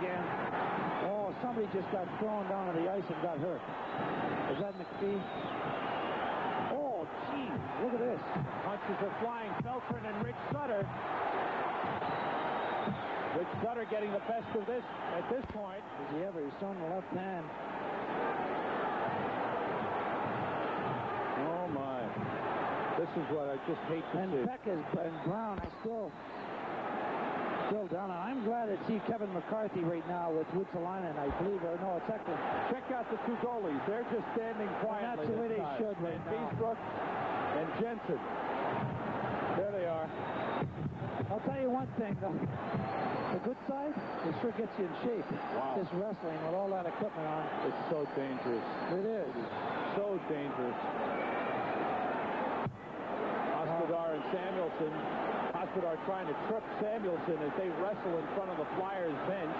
again. Oh, somebody just got thrown down to the ice and got hurt. Is that McPhee? Oh, geez, look at this. Punches are flying. Feltrin and Rich Sutter. Rich Sutter getting the best of this at this point. Does he ever? He's on the left hand. Oh, my. This is what I just hate to see. And Beck and Brown are still down. I'm glad to see Kevin McCarthy right now with Wutsalainen, I believe. Or no, it's Eklund. Check out the two goalies. They're just standing quietly. And that's the way they should right now. Beesbrook and Jensen. There they are. I'll tell you one thing, though. The good side, it sure gets you in shape. Wow. This wrestling with all that equipment on. It's so dangerous. It is. So dangerous. Hospodar and Samuelson. Hospodar trying to trip Samuelson as they wrestle in front of the Flyers bench.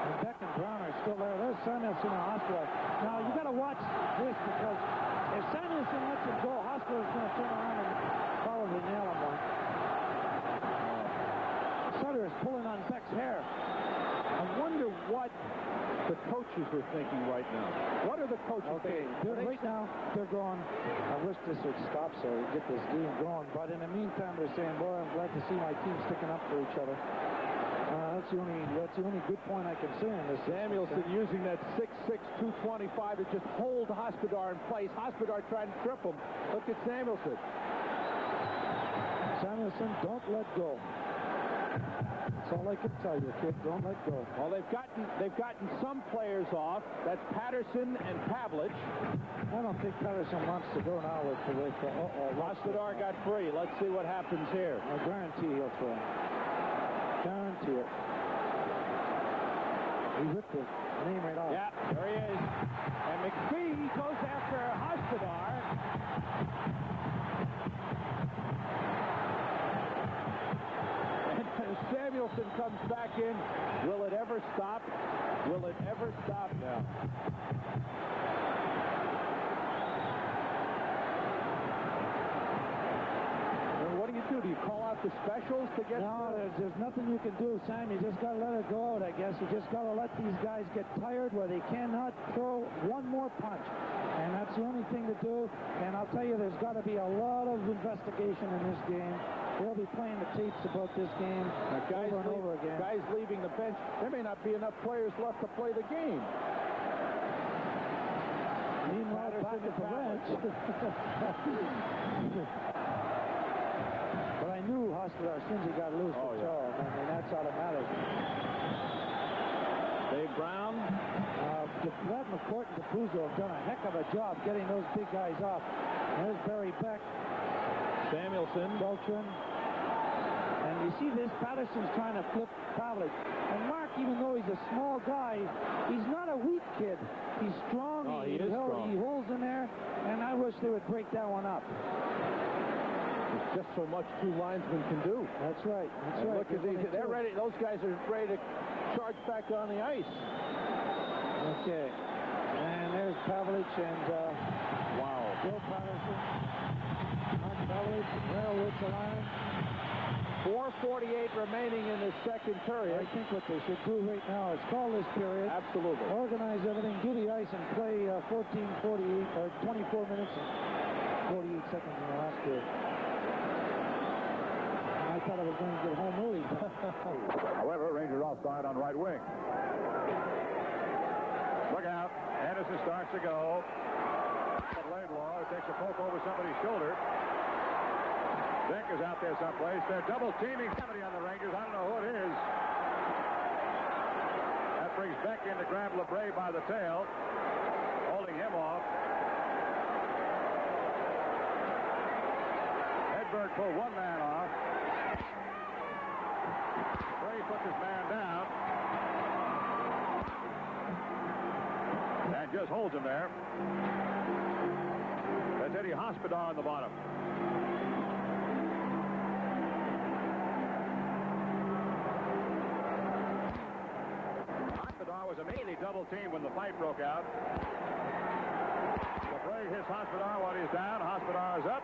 And Beck and Brown are still there. There's Samuelson and Hospodar. Now, you got to watch this because if Samuelson lets it go, Hospodar's going to turn around and probably nail him one. Sutter is pulling on Beck's hair. I wonder what the coaches are thinking right now. What are the coaches thinking? Right now, they're going, I wish this would stop so we get this game going. But in the meantime, they're saying, boy, I'm glad to see my team sticking up for each other. That's the only good point I can say in this. Samuelson using that 6'6", 225 to just hold Hospodar in place. Hospodar trying to trip him. Look at Samuelson. Samuelson, don't let go. That's all I can tell you, kid. Don't let go. Well, they've gotten some players off. That's Patterson and Pavlich. I don't think Patterson wants to go now with the way for. Hospodar got free. Let's see what happens here. I guarantee he'll throw. Guarantee it. He ripped the name right off. Yeah, there he is. And McPhee goes after Hospodar. Samuelson comes back in. Will it ever stop? Will it ever stop now? Well, what do? Do you call out the specials to get... No, there's nothing you can do, Sam. You just got to let it go out, I guess. You just got to let these guys get tired where they cannot throw one more punch. And that's the only thing to do. And I'll tell you, there's got to be a lot of investigation in this game. They'll be playing the tapes about this game over and over again. Guys leaving the bench. There may not be enough players left to play the game. Meanwhile, back at the bench. But I knew Hospodar as soon as he got loose. I mean, that's automatic. Dave Brown. Brad McCourt and DePuzzo have done a heck of a job getting those big guys off. There's Barry Beck. Samuelson. Beltran. And you see this, Patterson's trying to flip Pavlich. And Mark, even though he's a small guy, he's not a weak kid. He's strong. Oh, he is strong. He holds in there, and I wish they would break that one up. There's just so much two linesmen can do. That's right. That's right. Look at these. They're ready. Those guys are ready to charge back on the ice. Okay. And there's Pavlich and wow. Bill Patterson. Mark Pavlich. Railroad to line. 4:48 remaining in the second period. I think what they should do right now is call this period. Absolutely. Organize everything, do the ice, and play 14:48 or 24 minutes and 48 seconds in the last period. I thought I was going to get home early. However, Ranger offside on right wing. Look out. Anderson starts to go. But Laidlaw takes a poke over somebody's shoulder. Dick is out there someplace. They're double teaming somebody on the Rangers. I don't know who it is. That brings Beck in to grab LeBray by the tail, holding him off. Hedberg pulled one man off. LeBray puts his man down. And just holds him there. That's Eddie Hospodar on the bottom. Was immediately double teamed when the fight broke out. LeBray hits Hospodar while he's down. Hospodar is up.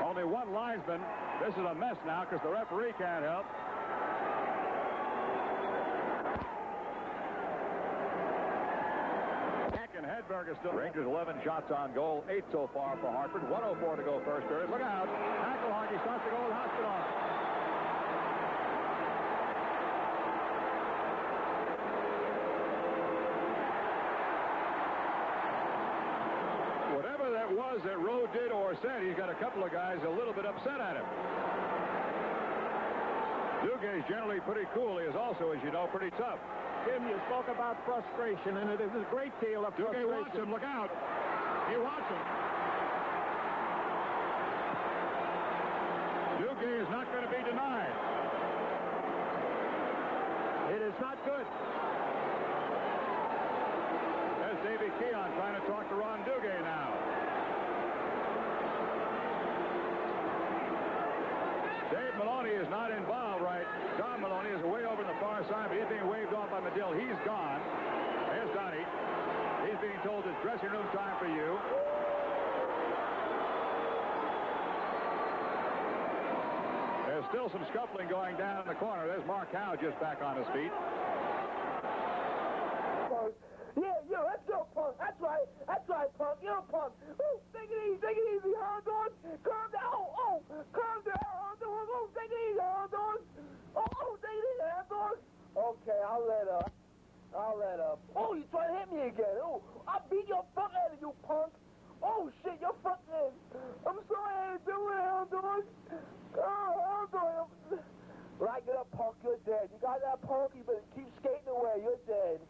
Only one linesman. This is a mess now because the referee can't help. Lindbergh is still. Rangers 11 shots on goal, 8 so far for Hartford. 1:04 to go first period. Look out. Tackle hockey starts to go with Hospodar. Whatever that was that Rowe did or said, he's got a couple of guys a little bit upset at him. Duguay is generally pretty cool. He is also, as you know, pretty tough. Jim, you spoke about frustration, and it is a great deal of Duguay frustration. wants him. Look out. He wants him. Duguay is not going to be denied. It is not good. There's Davey Keon trying to talk to Ron Duguay now. Dave Maloney is not involved, right? Don Maloney is way over on the far side, but he's being waved off by Medill. He's gone. There's Donnie. He's being told it's dressing room time for you. There's still some scuffling going down in the corner. There's Mark Howe just back on his feet. Yeah, let's go, Punk. That's right, Punk. You're Punk. Ooh, take it easy, Honduras. Calm down. Oh, calm down, Honduras. Oh, take it easy, Honduras. Oh, take it easy, Honduras. Okay, I'll let up. Oh, you trying to hit me again. Oh, I'll beat your fuck out of you, Punk. Oh, shit, you're fucking. I'm sorry I didn't do it, Honduras. Oh, Honduras. Right, get up, Punk. You're dead. You got that, Punk? You better keep skating away. You're dead.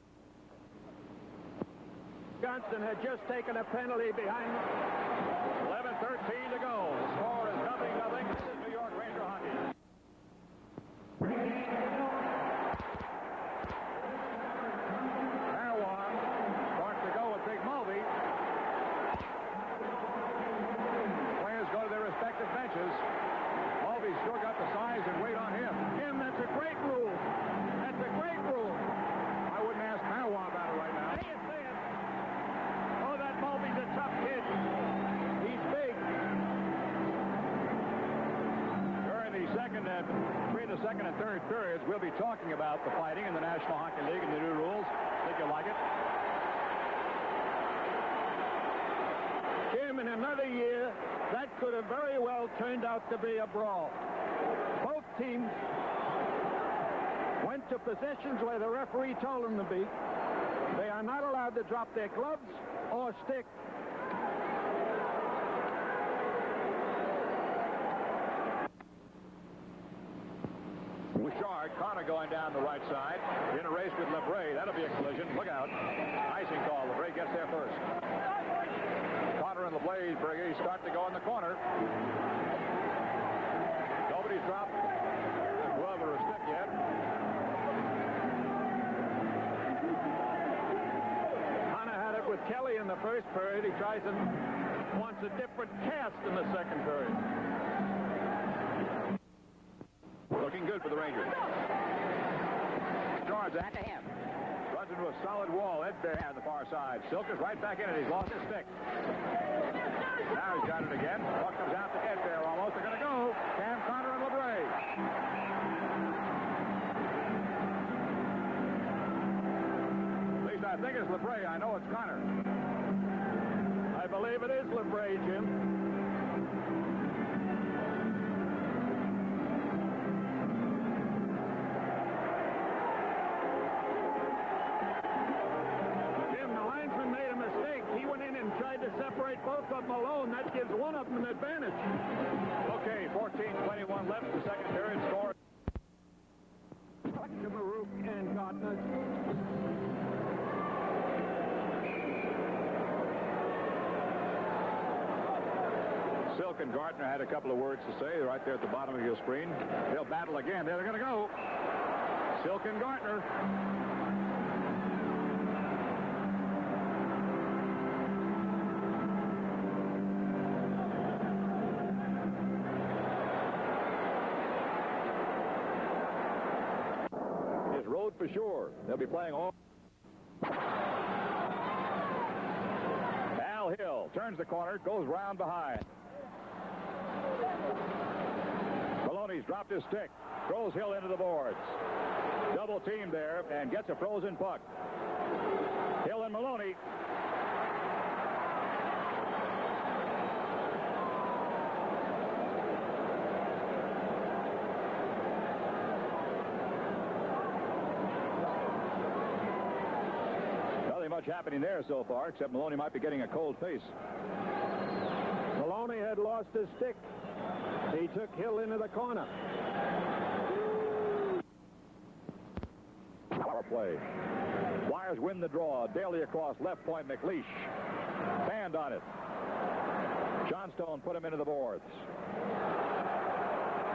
Johnston had just taken a penalty behind. 11:13 to go. The score is 0-0. This is New York Ranger hockey. Marwan starts to go with Big Mulvey. Players go to their respective benches. Mulvey's sure got the size and weight on him. Jim, that's a great rule. That's a great rule. I wouldn't ask Marwan about it right now. Say it. Oh, that Mulvey's a tough kid. He's big. Between the second and third periods, we'll be talking about the fighting in the National Hockey League and the new rules. Think you'll like it? Jim, in another year, that could have very well turned out to be a brawl. Both teams went to positions where the referee told them to be. They are not allowed to drop their gloves or stick. Bouchard, Connor going down the right side in a race with LeBray. That'll be a collision. Look out. Icing call. LeBray gets there first. Connor and LeBray start to go in the corner. Nobody's dropped a glove or a stick yet. Connor had it with Kelly in the first period. He tries and wants a different cast in the second period. Looking good for the Rangers. Charge back to him. Runs into a solid wall. Edbear on the far side. Silk is right back in it. He's lost his stick. Now he's got it again. Puck comes out to Edbear. Almost they're going to go. Cam, Connor, and LeBray. At least I think it's LeBray. I know it's Connor. I believe it is LeBray, Jim. Separate both of them alone. That gives one of them an advantage. Okay, 14:21 left. The second period score. Marouk and Gardner. Silk and Gardner had a couple of words to say right there at the bottom of your screen. They'll battle again. They're going to go. Silk and Gardner. For sure. They'll be playing all. Al Hill turns the corner, goes round behind. Maloney's dropped his stick, throws Hill into the boards. Double team there and gets a frozen puck. Hill and Maloney. much happening there so far, except Maloney might be getting a cold face. Maloney had lost his stick. He took Hill into the corner. Power play. Flyers win the draw. Daly across left point. McLeish banned on it. Johnstone put him into the boards.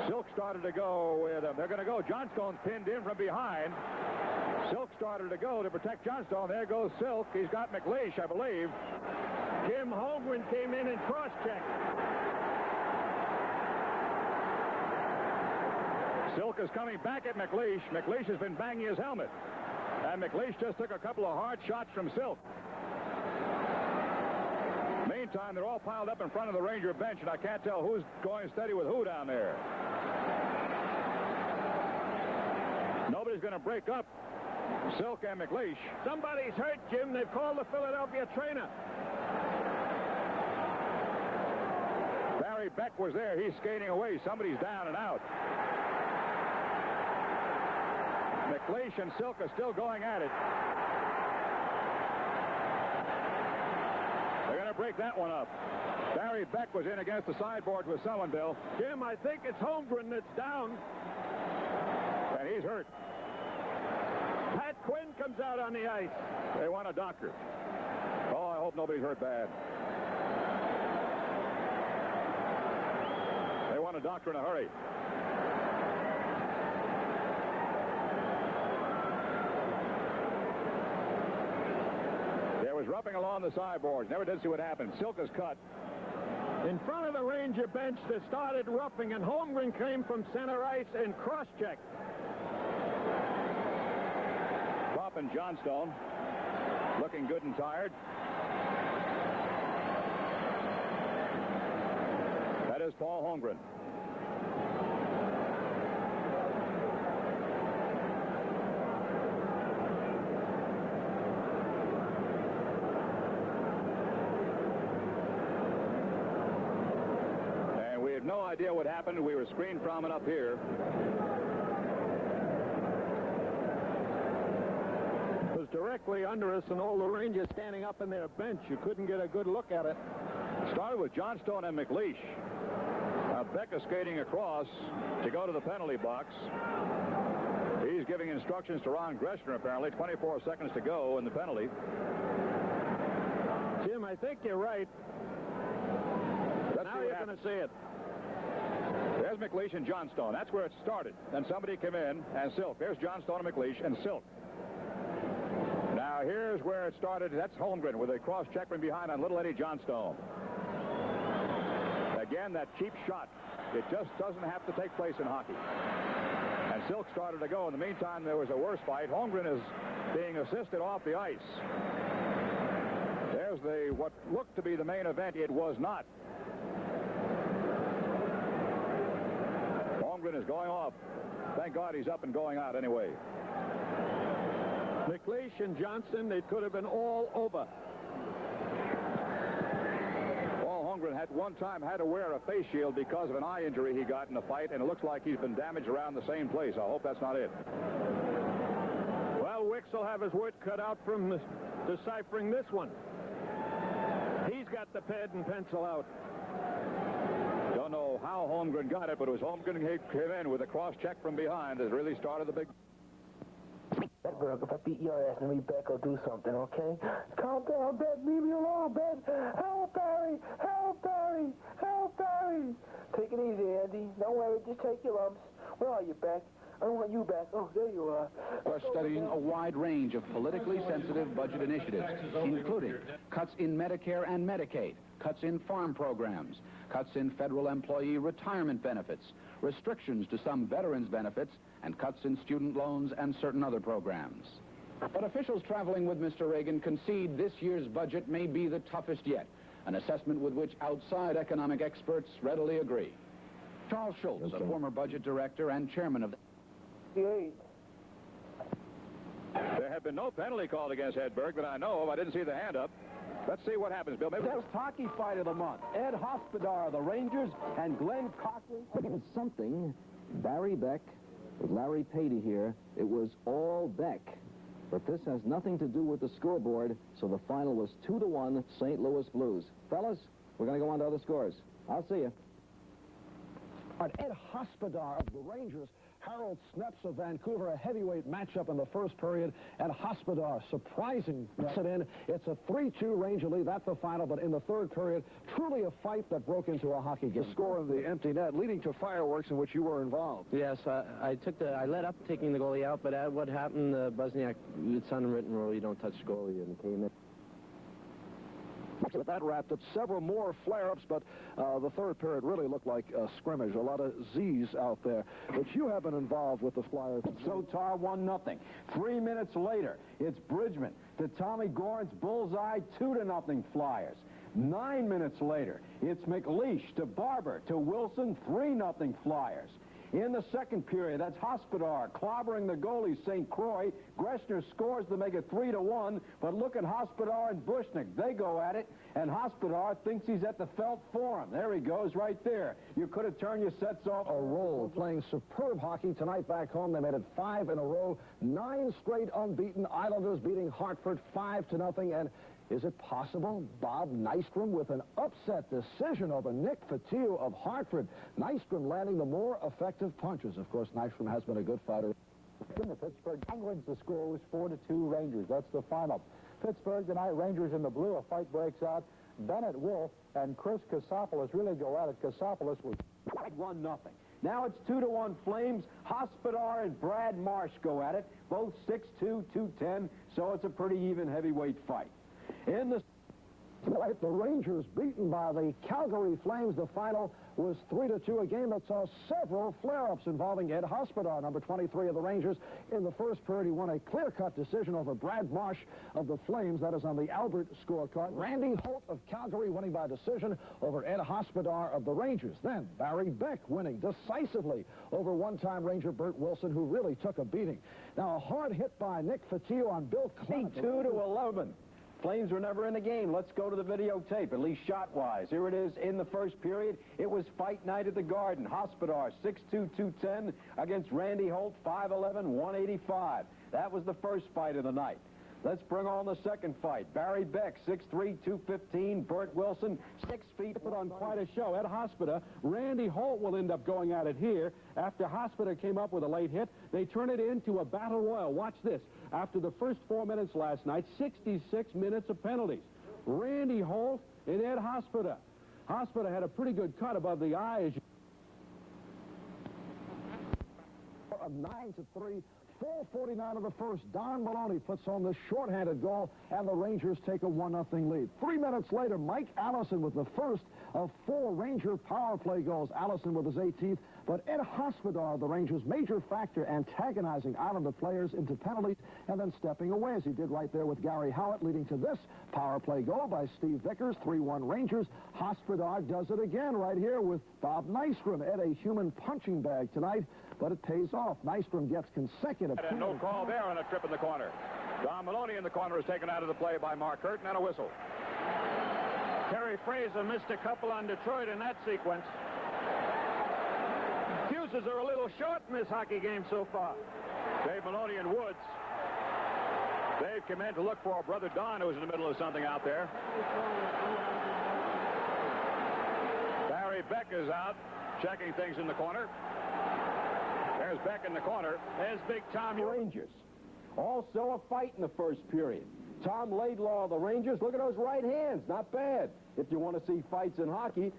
Silk started to go with him. They're going to go. Johnstone's pinned in from behind. Silk started to go to protect Johnstone. There goes Silk. He's got McLeish, I believe. Jim Holmgren came in and cross-checked. Silk is coming back at McLeish. McLeish has been banging his helmet. And McLeish just took a couple of hard shots from Silk. Meantime, they're all piled up in front of the Ranger bench, and I can't tell who's going steady with who down there. Nobody's going to break up Silk and McLeish. Somebody's hurt, Jim. They've called the Philadelphia trainer. Barry Beck was there. He's skating away. Somebody's down and out. McLeish and Silk are still going at it. They're going to break that one up. Barry Beck was in against the sideboard with someone, Bill. Jim, I think it's Holmgren that's down. And he's hurt. Pat Quinn comes out on the ice. They want a doctor. Oh, I hope nobody's hurt bad. They want a doctor in a hurry. There was roughing along the sideboards. Never did see what happened. Silk is cut. In front of the Ranger bench, they started roughing, and Holmgren came from center ice and cross-checked. And Johnstone looking good and tired. That is Paul Holmgren. And we have no idea what happened. We were screened from it up here. Directly under us, and all the Rangers standing up in their bench. You couldn't get a good look at it. Started with Johnstone and McLeish. Beck is skating across to go to the penalty box. He's giving instructions to Ron Greshner, apparently. 24 seconds to go in the penalty. Jim, I think you're right. Now you're going to see it. There's McLeish and Johnstone. That's where it started. Then somebody came in, and Silk. There's Johnstone and McLeish and Silk. Now, here's where it started. That's Holmgren with a cross-check from behind on Little Eddie Johnstone. Again, that cheap shot. It just doesn't have to take place in hockey. And Silk started to go. In the meantime, there was a worse fight. Holmgren is being assisted off the ice. There's what looked to be the main event. It was not. Holmgren is going off. Thank God he's up and going out anyway. McLeish and Johnson, they could have been all over. Paul Holmgren had one time had to wear a face shield because of an eye injury he got in the fight, and it looks like he's been damaged around the same place. I hope that's not it. Well, Wicks will have his work cut out from deciphering this one. He's got the pad and pencil out. Don't know how Holmgren got it, but it was Holmgren who came in with a cross-check from behind that really started the big... Edberg, if I beat your ass and Beck will do something, okay? Calm down, Ben. Leave me alone, Ben. Help, Barry. Help, Barry. Help, Barry. Take it easy, Andy. Don't worry. Just take your lumps. Where are you, Beck? I don't want you back. Oh, there you are. We're studying a wide range of politically sensitive budget initiatives, including cuts in Medicare and Medicaid, cuts in farm programs, cuts in federal employee retirement benefits, restrictions to some veterans' benefits, and cuts in student loans and certain other programs. But officials traveling with Mr. Reagan concede this year's budget may be the toughest yet, an assessment with which outside economic experts readily agree. Charles Schultz, a former budget director and chairman of the... There have been no penalty called against Edberg that I know of. I didn't see the hand up. Let's see what happens, Bill. Maybe... Best hockey fight of the month. Ed Hospodar of the Rangers and Glenn Cochran. Something. Barry Beck with Larry Patey here. It was all Beck. But this has nothing to do with the scoreboard, so the final was 2-1 St. Louis Blues. Fellas, we're going to go on to other scores. I'll see you. Ed Hospodar of the Rangers, Harold Snepps of Vancouver, a heavyweight matchup in the first period. Ed Hospodar, surprising, puts it in. It's a 3-2 Ranger lead. That's the final, but in the third period, truly a fight that broke into a hockey game. The score of the empty net, leading to fireworks in which you were involved. Yes, I let up taking the goalie out, but what happened, Buzniak, it's unwritten rule, you don't touch the goalie, and came in. With that wrapped up, several more flare-ups, but the third period really looked like a scrimmage. A lot of Z's out there. But you have been involved with the Flyers. So Tar 1-0. 3 minutes later, it's Bridgman to Tommy Goran's bullseye, 2-0 Flyers. 9 minutes later, it's McLeish to Barber to Wilson, 3-0 Flyers. In the second period, that's Hospodar clobbering the goalie, St. Croix. Gressner scores to make it 3-1, but look at Hospodar and Bushnick. They go at it, and Hospodar thinks he's at the felt forum. There he goes, right there. You could have turned your sets off. A roll, playing superb hockey tonight back home. They made it 5 in a row, 9 straight unbeaten. Islanders beating Hartford 5-0, and is it possible? Bob Nystrom with an upset decision over Nick Fotiu of Hartford. Nystrom landing the more effective punches. Of course, Nystrom has been a good fighter. In the Pittsburgh Penguins, the score was 4-2 Rangers. That's the final. Pittsburgh tonight, Rangers in the blue. A fight breaks out. Bennett Wolf and Chris Kasopoulos really go at it. Kasopoulos was 1-0. Now it's 2-1 Flames. Hospodar and Brad Marsh go at it. Both 6'2", 210, so it's a pretty even heavyweight fight. In the Tonight, the Rangers beaten by the Calgary Flames. The final was 3-2, a game that saw several flare-ups involving Ed Hospodar, number 23 of the Rangers. In the first period, he won a clear-cut decision over Brad Marsh of the Flames. That is on the Albert scorecard. Randy Holt of Calgary winning by decision over Ed Hospodar of the Rangers. Then Barry Beck winning decisively over one-time Ranger Bert Wilson, who really took a beating. Now, a hard hit by Nick Fotiu on Bill Clement. 2-11. Flames were never in the game. Let's go to the videotape, at least shot-wise. Here it is in the first period. It was fight night at the Garden. Hospodar, 6'2", 210 against Randy Holt, 5'11", 185. That was the first fight of the night. Let's bring on the second fight. Barry Beck, 6'3", 215. Bert Wilson, 6 feet. put on quite a show. Ed Hospodar, Randy Holt will end up going at it here. After Hospodar came up with a late hit, they turn it into a battle royal. Watch this. After the first 4 minutes last night, 66 minutes of penalties. Randy Holt and Ed Hospodar. Hospodar had a pretty good cut above the eye. A 9-3. 4:49 of the first. Don Maloney puts on the shorthanded goal, and the Rangers take a 1-0 lead. 3 minutes later, Mike Allison with the first of 4 Ranger power play goals. Allison with his 18th, but Ed Hospodar, the Rangers' major factor, antagonizing Islander players into penalties and then stepping away, as he did right there with Gary Howitt, leading to this power play goal by Steve Vickers, 3-1 Rangers. Hospodar does it again right here with Bob Nystrom. Ed, a human punching bag tonight, but it pays off. Nystrom gets consecutive. And no call there on a trip in the corner. Don Maloney in the corner is taken out of the play by Mark Curtin, and a whistle. Terry Fraser missed a couple on Detroit in that sequence. Fuses are a little short in this hockey game so far. Dave Maloney and Woods. Dave came in to look for brother Don, who was in the middle of something out there. Barry Beck is out, checking things in the corner. There's Beck in the corner. There's Big Tom. Rangers. Also a fight in the first period. Tom Laidlaw of the Rangers. Look at those right hands. Not bad. If you want to see fights in hockey.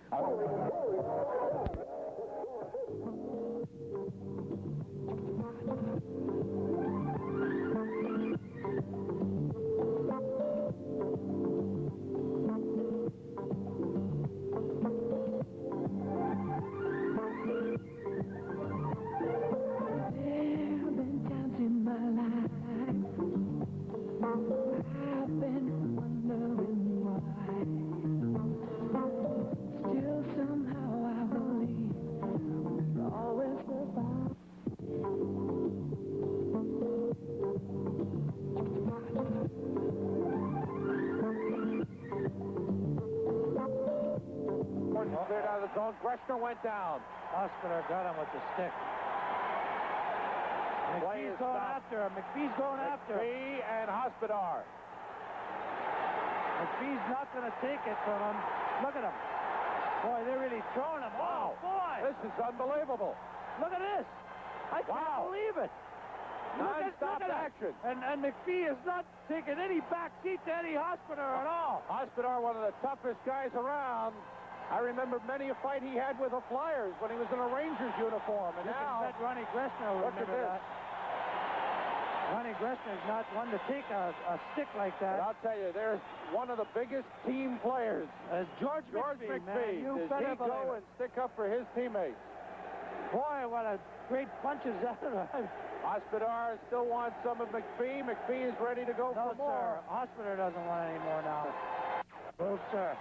Gressner went down. Hospodar got him with the stick. Play McPhee's is going stopped. after him. McPhee's going after him. McPhee and Hospodar. McPhee's not going to take it from him. Look at him. Boy, they're really throwing him. Wow. Oh, boy. This is unbelievable. Look at this. I can't believe it. Non-stop look at action. it. And McPhee is not taking any back seat to Eddie Hospodar at all. Hospodar, one of the toughest guys around. I remember many a fight he had with the Flyers when he was in a Rangers uniform. And You now, can bet Ronnie Gressner will look at remember this. that. Ronnie Gressner is not one to take a stick like But that. I'll tell you, there's one of the biggest team players. George McPhee, man. You Does better he go believe and stick up for his teammates? it. Boy, what a great punches that. Hospodar still wants some of McPhee. McPhee is ready to go No, for more. sir. Hospital doesn't want any more now. No, sir.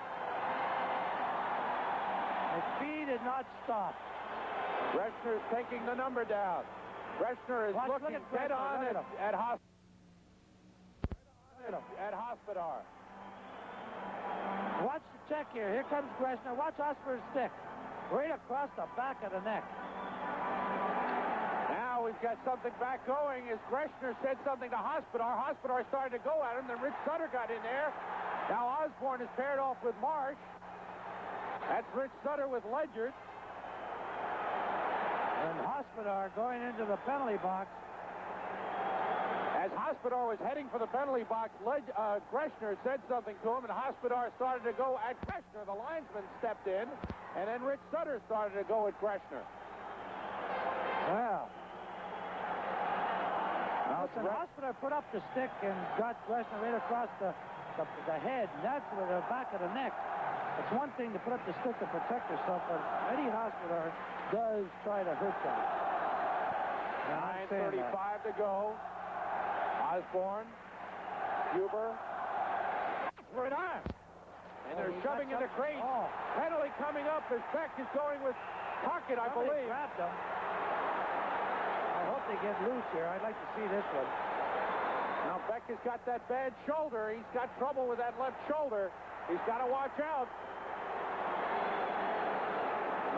McPhee did not stop. Gressner's taking the number down. Gressner is Look looking at dead Gressner, on look at at Hospodar. Watch the check here. Here comes Gressner. Watch Osborne's stick. Right across the back of the neck. Now we've got something back going as Gressner said something to Hospodar. Hospodar started to go at him. Then Rich Sutter got in there. Now Osborne is paired off with Marsh. That's Rich Sutter with Ledyard. And Hospodar going into the penalty box. As Hospodar was heading for the penalty box, Gressner said something to him, and Hospodar started to go at Gressner. The linesman stepped in, and then Rich Sutter started to go at Gressner. Well. Listen, Hospodar put up the stick and got Gressner right across the head, and that's with the back of the neck. It's one thing to put up the stick to protect yourself, but Eddie Hospodar does try to hurt them. 9:35 to go. Osborne, Huber, right arm. And they're shoving in the crate. Oh. Penalty coming up as Beck is going with Pocket, I Somebody believe. grabbed him. I hope they get loose here. I'd like to see this one. Now Beck has got that bad shoulder. He's got trouble with that left shoulder. He's got to watch out.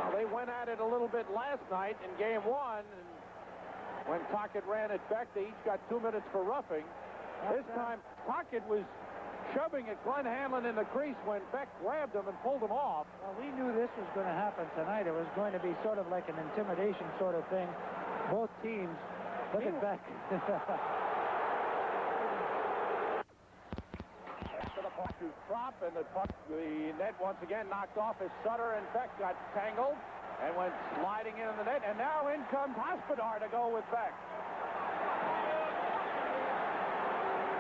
Now they went at it a little bit last night in game one. And when Pocket ran at Beck, they each got 2 minutes for roughing. This time, Pocket was shoving at Glenn Hanlon in the crease when Beck grabbed him and pulled him off. Well, we knew this was going to happen tonight. It was going to be sort of like an intimidation sort of thing. Both teams. Look at Beck. After the puck to drop, and the net once again knocked off as Sutter and Beck got tangled and went sliding into the net. And now in comes Hospodar to go with Beck.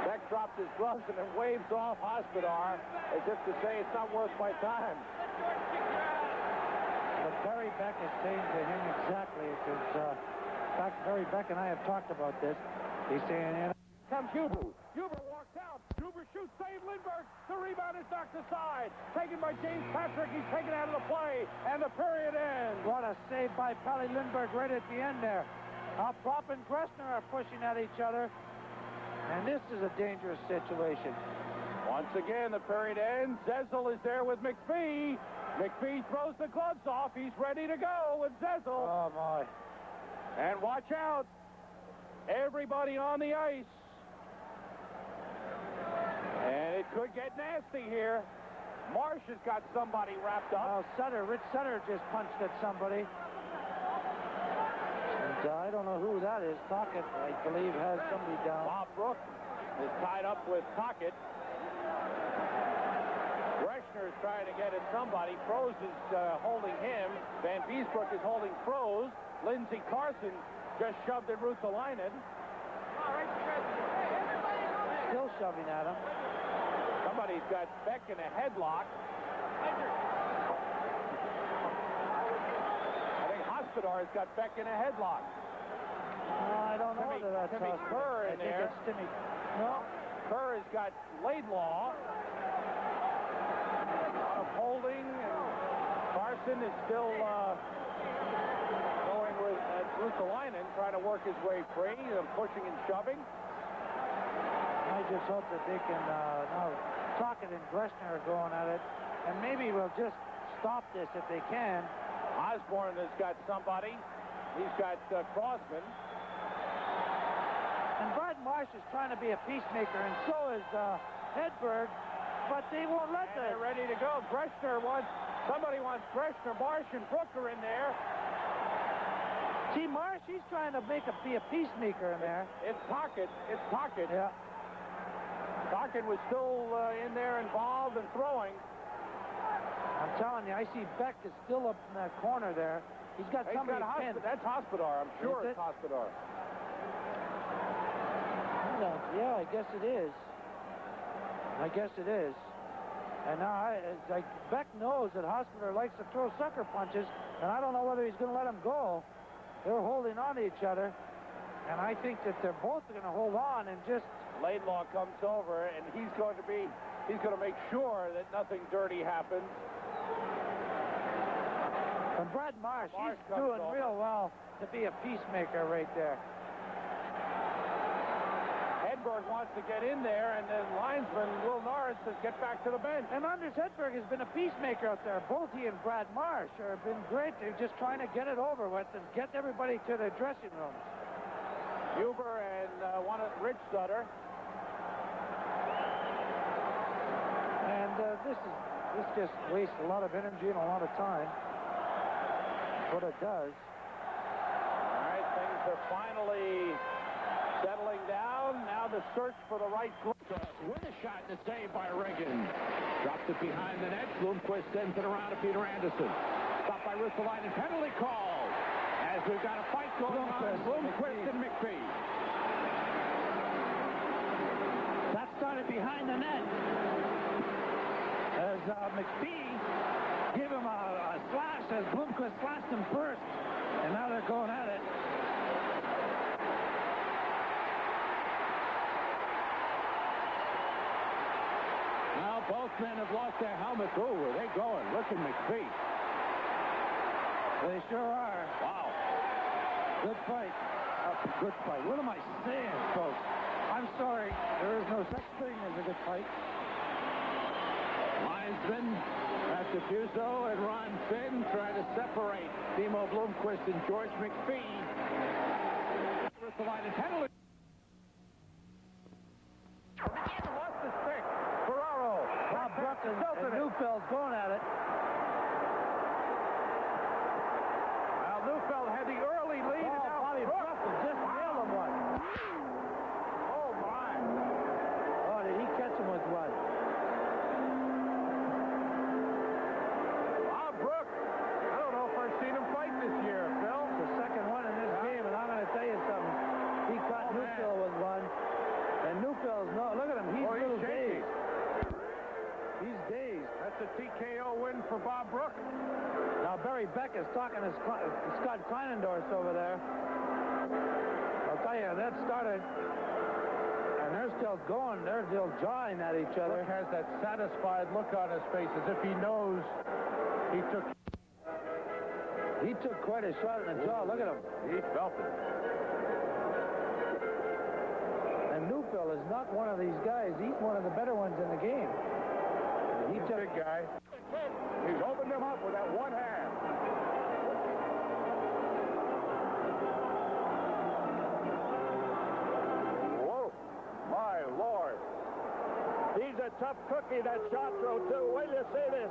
Beck drops his gloves and then waves off Hospodar as if to say it's not worth my time. But Barry Beck is saying to him exactly, because in fact, Barry Beck and I have talked about this. He's saying, Comes Huber. Huber walks out. Huber shoots, save Lindbergh. The rebound is knocked aside. Taken by James Patrick. He's taken out of the play. And the period ends. what a save by Pally Lindbergh right at the end there. Prop and Gressner are pushing at each other. And this is a dangerous situation. Once again, the period ends. Zezel is there with McPhee. McPhee throws the gloves off. He's ready to go with Zezel. Oh, my. And watch out. Everybody on the ice. And it could get nasty here. Marsh has got somebody wrapped up. Rich Sutter just punched at somebody. And I don't know who that is. Pocket, I believe, has somebody down. Bob Brook is tied up with Pocket. Gressner is trying to get at somebody. Froze is holding him. Van Biesbroek is holding Froze. Lindsey Carson just shoved at Ruotsalainen. Still shoving at him. Somebody's got Beck in a headlock. I think Hospodar has got Beck in a headlock. I don't know whether that's Timmy Hospodar. Kerr in I think there. it's Timmy. No. Kerr has got Laidlaw. Of holding. And Carson is still going with Ruotsalainen, trying to work his way free, pushing and shoving. I just hope that they can now Crockett and Gressner are going at it, and maybe we'll just stop this if they can. Osborne has got somebody. He's got Crossman. And Brad Marsh is trying to be a peacemaker, and so is Hedberg, but they won't let that. They're ready to go. Somebody wants Greshner, Marsh, and Brooker in there. See, Marsh, he's trying to be a peacemaker in there. It's Pocket. Yeah. Pocket was still in there involved and throwing. I'm telling you, I see Beck is still up in that corner there. He's got somebody pinned. That's Hospodar. I'm sure Is it's it? Hospodar. Yeah, I guess it is. And now, Beck knows that Hospodar likes to throw sucker punches, and I don't know whether he's going to let him go. They're holding on to each other, and I think that they're both going to hold on and just... Laidlaw comes over, and he's going to make sure that nothing dirty happens. And Brad Marsh, he's doing real well to be a peacemaker right there. Hedberg wants to get in there, and then linesman Will Norris says, get back to the bench. And Anders Hedberg has been a peacemaker out there. Both he and Brad Marsh have been great. They're just trying to get it over with and get everybody to their dressing rooms. Huber and Rich Sutter. And this just wastes a lot of energy and a lot of time. What it does. All right, things are finally settling down. Now the search for the right glove. With a shot and a save by Reagan. Drops it behind the net. Bloomquist sends it around to Peter Anderson. Stopped by Russellite and penalty call. As we've got a fight going on. Bloomquist and McPhee. That started behind the net. As McPhee gave him a slash as Bloomquist slashed him first. And now they're going at it. Now both men have lost their helmets. Oh, where are they going? Look at McPhee. They sure are. Wow. Good fight. Good fight. What am I saying, folks? I'm sorry. There is no such thing as a good fight. Linesman after Fuso and Ron Finn trying to separate Timo Bloomquist and George McPhee. Russellite and penalty. Lost the stick. Ferraro. Bob Bruck and Neufeld going at it. Well, Neufeld had the early lead. Oh, and now Bobby Bruck Bruck just nailed him one. Oh, my. Oh, did he catch him with what? Bob Bruck. I don't know if I've seen him fight this year, Phil. The second one in this game, and I'm going to tell you something. He caught Neufeld with one. And Neufeld's look at him. He's a little shaky. dazed. He's dazed. That's a TKO win for Bob Bruck. Now Barry Beck is talking to Scott Kleinendorf over there. I'll tell you, that started, and they're still going. They're still jawing at each other. Bruck has that satisfied look on his face as if he knows he took quite a shot in the jaw. Look at him. He felt it. And Neufeld is not one of these guys. He's one of the better ones in the game. He's a big guy. He's opened him up with that one hand. Whoa, my Lord. He's a tough cookie, that shot throw, too. Wait till you see this.